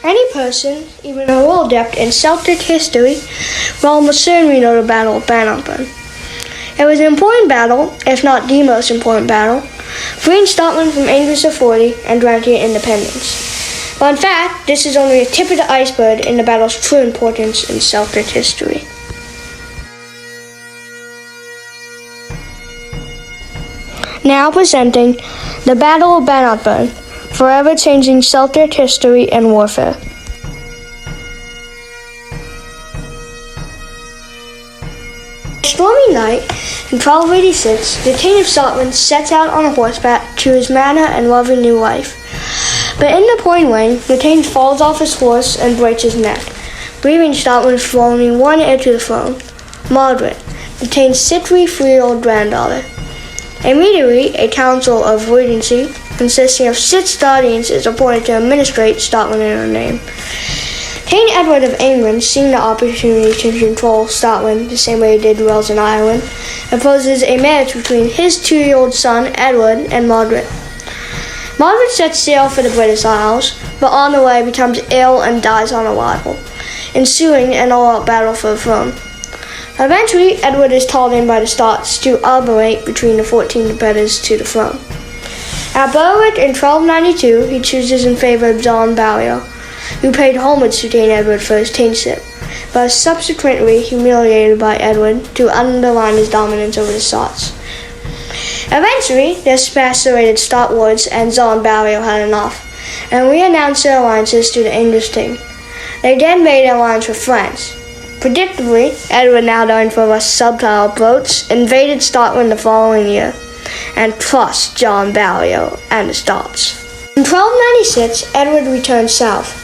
Any person, even a real adept in Celtic history, will almost certainly know the Battle of Bannockburn. It was an important battle, if not the most important battle, freeing Scotland from English authority and granting it independence. But in fact, this is only the tip of the iceberg in the battle's true importance in Celtic history. Now presenting the Battle of Bannockburn, forever changing Celtic history and warfare. Stormy night in 1286, the King of Scotland sets out on a horseback to his manor and loving new life. But in the pouring rain, the King falls off his horse and breaks his neck, leaving Scotland with only one heir to the throne, Margaret, the King's sickly 3-year-old granddaughter. Immediately, a council of regency consisting of 6 guardians is appointed to administrate Scotland in her name. King Edward of England, seeing the opportunity to control Scotland the same way he did Wales and Ireland, proposes a marriage between his 2-year-old son, Edward, and Margaret. Margaret sets sail for the British Isles, but on the way becomes ill and dies on arrival, ensuing an all-out battle for the throne. Eventually, Edward is called in by the Scots to arbitrate between the 14 competitors to the throne. At Berwick in 1292, he chooses in favor of John Balliol, who paid homage to King Edward for his kingship, but was subsequently humiliated by Edward to underline his dominance over the Scots. Eventually, the exasperated Scot lords and John Balliol had enough, and renounced their alliances to the English king. They then made an alliance with France. Predictably, Edward, now known for a less subtle approach, invaded Scotland the following year, and crushed John Balliol and the Scots. In 1296, Edward returned south,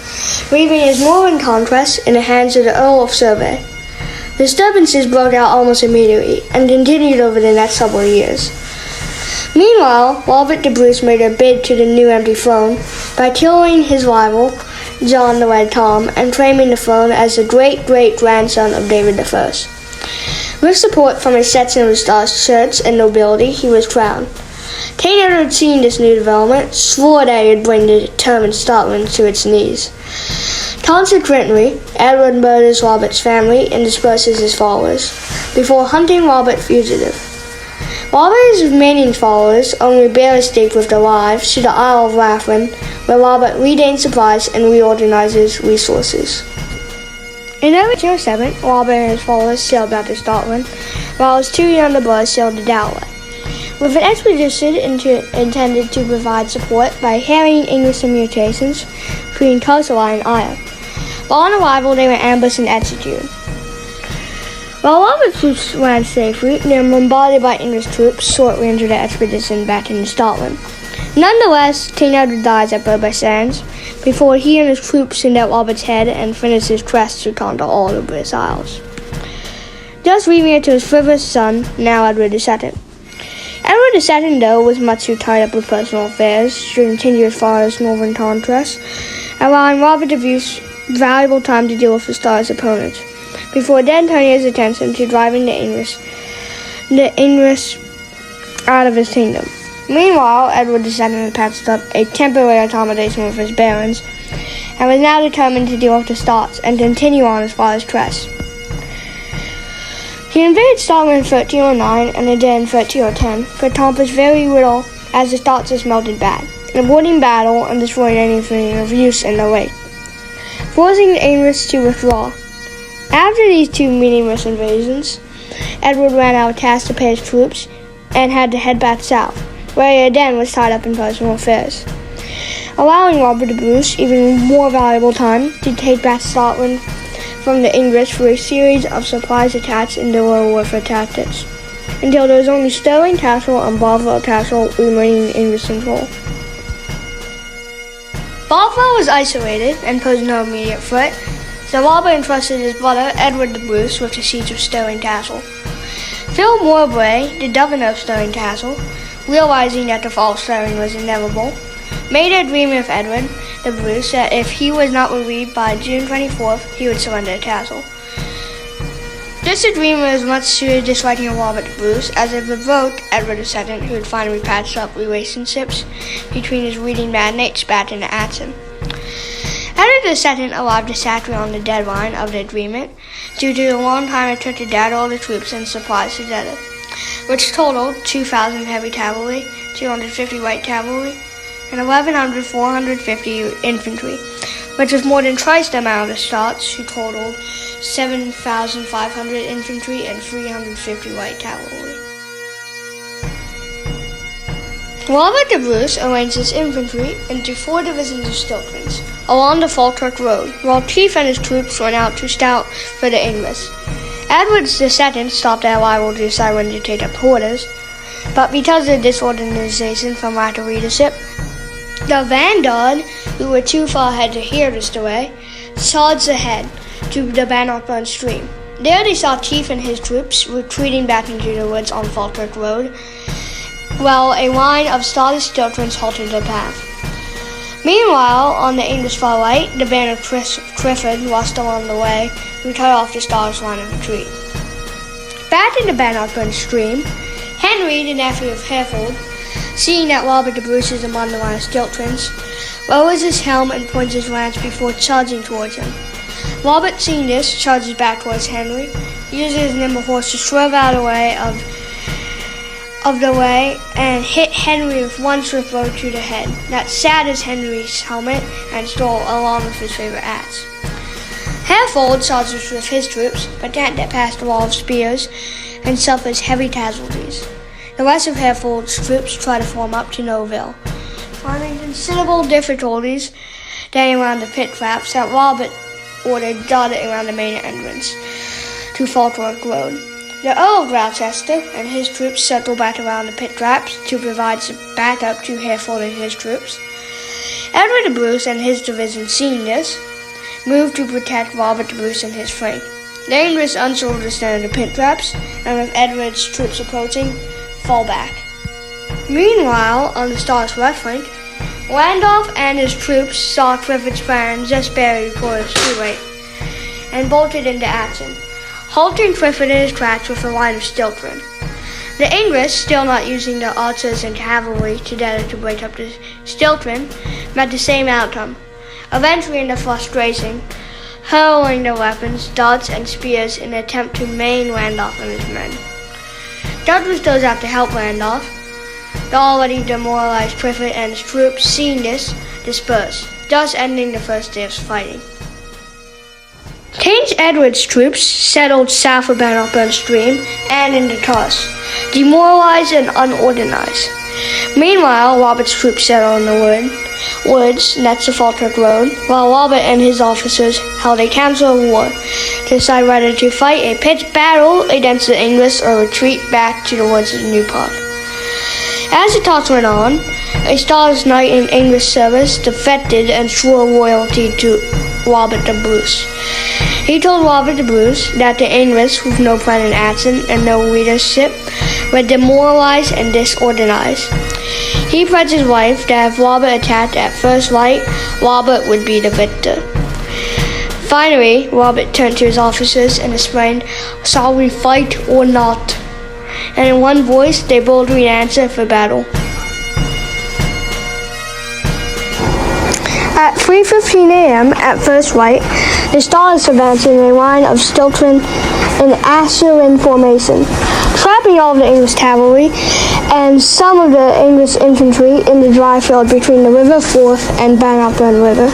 leaving his northern conquest in the hands of the Earl of Surrey. Disturbances broke out almost immediately and continued over the next several years. Meanwhile, Robert the Bruce made a bid to the new empty throne by killing his rival, John the Red Tom, and claiming the throne as the great-great-grandson of David I. With support from a section of the Scottish church and nobility, he was crowned. King Edward, seeing this new development, swore that he would bring the determined Scotland to its knees. Consequently, Edward murders Robert's family and disperses his followers, before hunting Robert fugitive. Robert's remaining followers only barely escape with their lives to the Isle of Rathlin, where Robert regains supplies and reorganizes resources. In 1107, Robert and his followers sailed back to Scotland, while his 2 younger brothers sailed to Galway, with an expedition intended to provide support by harrying English mutations between Carlisle and Ayr. But on arrival, they were ambushed and executed. While Robert's troops landed safely, they were bombarded by English troops shortly into the expedition back into Scotland. Nonetheless, King Edward dies at Burby Sands before he and his troops send out Robert's head and finish his quest to conquer all the British Isles, just leaving it to his frivolous son, now Edward II. Edward II, though, was much too tied up with personal affairs to continue his father's northern conquest, allowing Robert the Bruce valuable time to deal with his father's opponents, before then turning his attention to driving the English out of his kingdom. Meanwhile, Edward II had patched up a temporary accommodation with his barons, and was now determined to deal with the Scots and continue on his father's quest. He invaded Scotland in 1309 and again in 1310, but accomplished very little as the Scots just melted back, avoiding battle and destroying anything of use in the lake, forcing the English to withdraw. After these 2 meaningless invasions, Edward ran out of cash to pay his troops and had to head back south, where he again was tied up in personal affairs, allowing Robert the Bruce even more valuable time to take back Scotland from the English through a series of supplies attacks and guerrilla warfare tactics, until there was only Stirling Castle and Bothwell Castle remaining in English control. Bothwell was isolated and posed no immediate threat, so Robert entrusted his brother Edward the Bruce with the siege of Stirling Castle. Phil Mowbray, the governor of Stirling Castle, realizing that the fall of Stirling was inevitable, made an agreement with Edward the Bruce that if he was not relieved by June 24th, he would surrender the castle. This agreement was much to the disliking of Robert the Bruce, as it provoked Edward II, who had finally patched up relationships between his leading magnates back into action. Edward II allowed the Sacre on the deadline of the agreement due to the long time it took to gather all the troops and supplies together, which totaled 2,000 heavy cavalry, 250 light cavalry, and 450 infantry, which was more than twice the amount of the Scots, who totaled 7,500 infantry and 350 light cavalry. Robert the Bruce arranged his infantry into 4 divisions of Stiltons along the Falkirk Road, while Chief and his troops went out to scout for the English. Edward II stopped their arrival to decide when to take up quarters, but because of disorganization from lack of leadership, the vanguard, who were too far ahead to hear this delay, charged ahead to the Bannockburn stream. There they saw Chief and his troops retreating back into the woods on Falkirk Road, while a line of Scottish Stiltons halted their path. Meanwhile, on the English far right, the band of Clifford lost along the way, who cut off the Scottish line of retreat. Back in the Bannockburn stream, Henry, the nephew of Hereford, seeing that Robert the Bruce is among the line of Stiltons, lowers his helm and points his lance before charging towards him. Robert, seeing this, charges back towards Henry, uses his nimble horse to swerve out of the way and hit Henry with one swift blow to the head that shatters Henry's helmet and stole along with his favorite axe. Hereford charges with his troops, but can't get past the wall of spears and suffers heavy casualties. The rest of Hereford's troops try to form up to Noville, finding considerable difficulties getting around the pit traps that Robert ordered dotted around the main entrance to Falkirk Road. The Earl of Gloucester and his troops circle back around the pit traps to provide some backup to Hereford and his troops. Edward the Bruce and his division, seeing this, moved to protect Robert the Bruce and his flank. The English unsure to stand in the pit traps, and with Edward's troops approaching, fall back. Meanwhile, on the Scottish left flank, Randolph and his troops saw Clifford's plan just barely before it was too late, and bolted into action, halting Clifford in his tracks with a line of Stilton. The English, still not using their archers and cavalry together to break up the Stilton, met the same outcome, eventually in their frustration, hurling their weapons, darts, and spears in an attempt to maim Randolph and his men. Douglas goes out to help Randolph. The already demoralized Clifford and his troops, seeing this, disperse, thus ending the first day of fighting. King Edward's troops settled south of Bannockburn stream and into Tuss, demoralized and unorganized. Meanwhile, Robert's troops settled in the woods next to Falkirk Road, while Robert and his officers held a council of war to decide whether to fight a pitched battle against the English or retreat back to the woods of Newport. As the talks went on, a Scottish knight in English service defected and swore loyalty to Robert the Bruce. He told Robert the Bruce that the English, with no plan in action and no leadership, were demoralized and disorganized. He pledged his wife that if Robert attacked at first light, Robert would be the victor. Finally, Robert turned to his officers and explained, "Shall we fight or not?" And in one voice, they boldly answered for battle. At 3:15 a.m. at first light, the Scottish advanced in a line of Stilton in Assyrian formation, trapping all of the English cavalry and some of the English infantry in the dry field between the River Forth and Bannockburn River.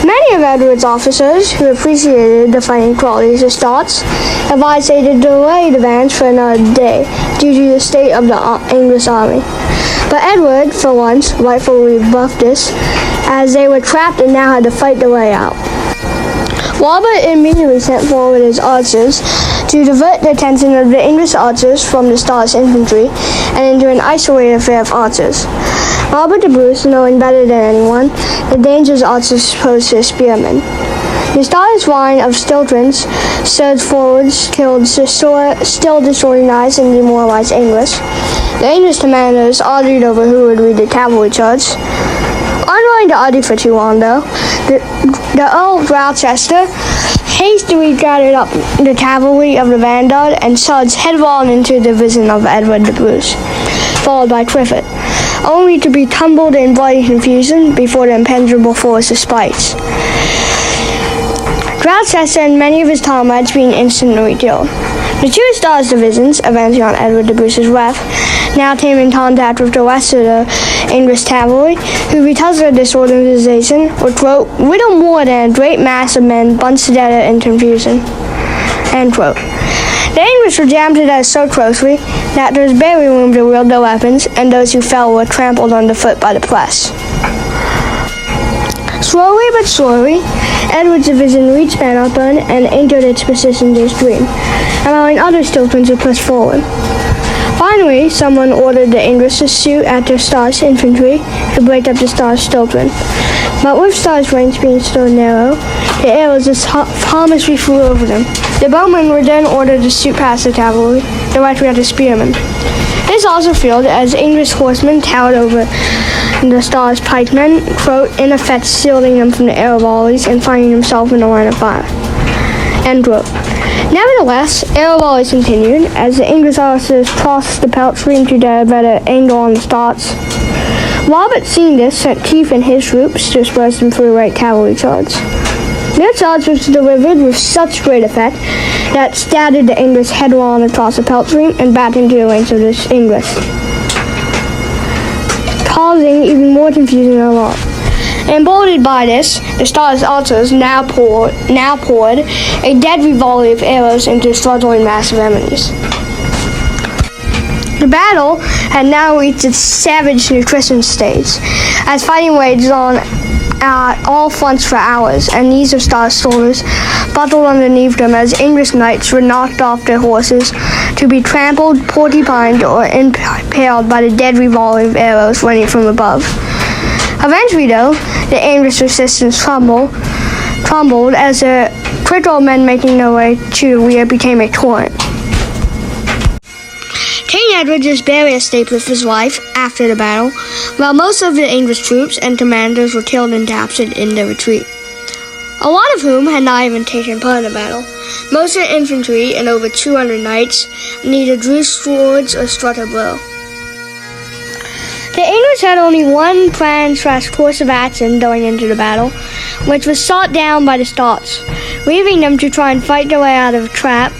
Many of Edward's officers, who appreciated the fighting qualities of Scots, advised they to delay the advance for another day due to the state of the English army. But Edward, for once, rightfully rebuffed this, as they were trapped and now had to fight their way out. Robert immediately sent forward his archers to divert the attention of the English archers from the Scottish infantry and into an isolated affair of archers. Robert the Bruce, knowing better than anyone the dangers archers posed to spearmen. The Scottish line of Stiltons surged forwards, killed still disorganized and demoralized English. The English commanders argued over who would lead the cavalry charge. Unwilling to argue for too long, though, the Earl of Gloucester hastily gathered up the cavalry of the vanguard and charged headlong into the division of Edward the Bruce, followed by Clifford. only to be tumbled in bloody confusion before the impenetrable force of spikes. Gloucester and many of his comrades being instantly killed. The two Stars divisions, advancing on Edward de Bruce's left, now came in contact with the rest of the English cavalry, who, because of their disorganization, were, quote, little more than a great mass of men bunched together in confusion, end quote. The English were jammed together so closely that there was barely room to wield their weapons, and those who fell were trampled underfoot by the press. Slowly but surely, Edward's division reached Bannockburn and entered its position downstream, allowing other stiltons to push forward. Finally, someone ordered the English to shoot at the Stars infantry to break up the Stars stilton. But with Stars' range being so narrow, the arrows just harmlessly flew over them. The bowmen were then ordered to shoot past the cavalry, directly at the spearmen. This also failed, as English horsemen towered over the Stars' pikemen, quote, in effect shielding them from the arrow volleys and finding himself in the line of fire, end quote. Nevertheless, arrow volleys continued, as the English officers tossed the pelt stream to get a better angle on the Stars. Robert, seeing this, sent Keith and his troops to disperse them for a right cavalry charge. Their charge was delivered with such great effect that it scattered the English headlong across the pelt stream and back into the ranks of the English, causing even more confusion and alarm. Emboldened by this, the Stars' archers now poured a deadly volley of arrows into the struggling mass of enemies. The battle had now reached its savage nutrition stage, as fighting raged on at all fronts for hours, and these of Stars' soldiers buckled underneath them as English knights were knocked off their horses to be trampled, porcupined, or impaled by the deadly volley of arrows raining from above. Eventually, though, the English resistance crumbled as the critical men making their way to the rear became a torrent. King Edward just barely escaped with his life after the battle, while most of the English troops and commanders were killed and captured in the retreat, a lot of whom had not even taken part in the battle. Most of the infantry and over 200 knights neither drew swords or struck a blow. The English had only one plan/course of action going into the battle, which was shot down by the Scots, leaving them to try and fight their way out of a trap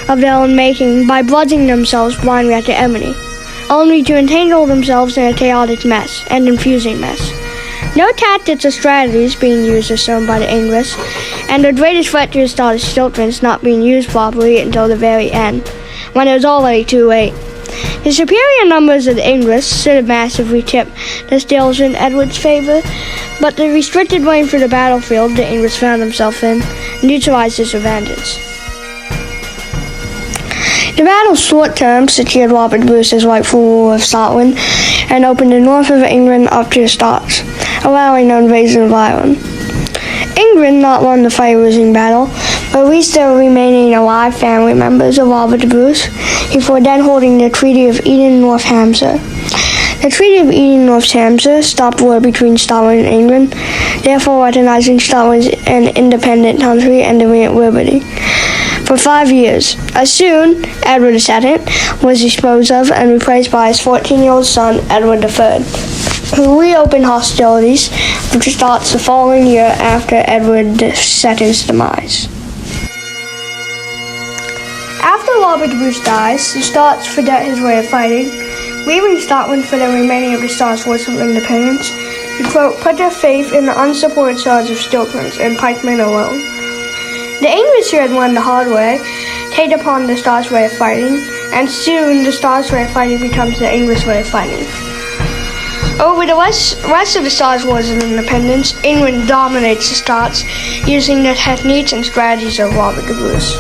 of their own making by bludgeoning themselves blindly at the enemy, only to entangle themselves in a chaotic mess and confusing mess. No tactics or strategies being used or shown by the English, and the greatest threat to the Scottish stiltons not being used properly until the very end, when it was already too late. The superior numbers of the English should have massively tipped the scales in Edward's favor, but the restricted range for the battlefield the English found themselves in neutralized this advantage. The battle's short term secured Robert Bruce's rightful rule of Scotland and opened the north of England up to the Scots, allowing no invasion of Ireland. England not won the fight-losing battle, but released the remaining alive family members of Robert de Bruce before then holding the Treaty of Eden-North Hampshire. The Treaty of Eden-North Hampshire stopped war between Scotland and England, therefore recognizing Scotland as an independent country and giving it liberty. For 5 years. As soon, Edward II was disposed of and replaced by his 14-year-old son, Edward III, who reopened hostilities with the Scots the following year after Edward II's demise. After Robert Bruce dies, the Scots forget his way of fighting, leaving Scotland for the remaining of the Scots Wars of Independence to, quote, put their faith in the unsupported charge of stiltons and pikemen alone. The English who had won the hard way take upon the Scots way of fighting, and soon the Scots way of fighting becomes the English way of fighting. Over the rest of the Scots Wars of Independence, England dominates the Scots using the techniques and strategies of Robert de Bruce.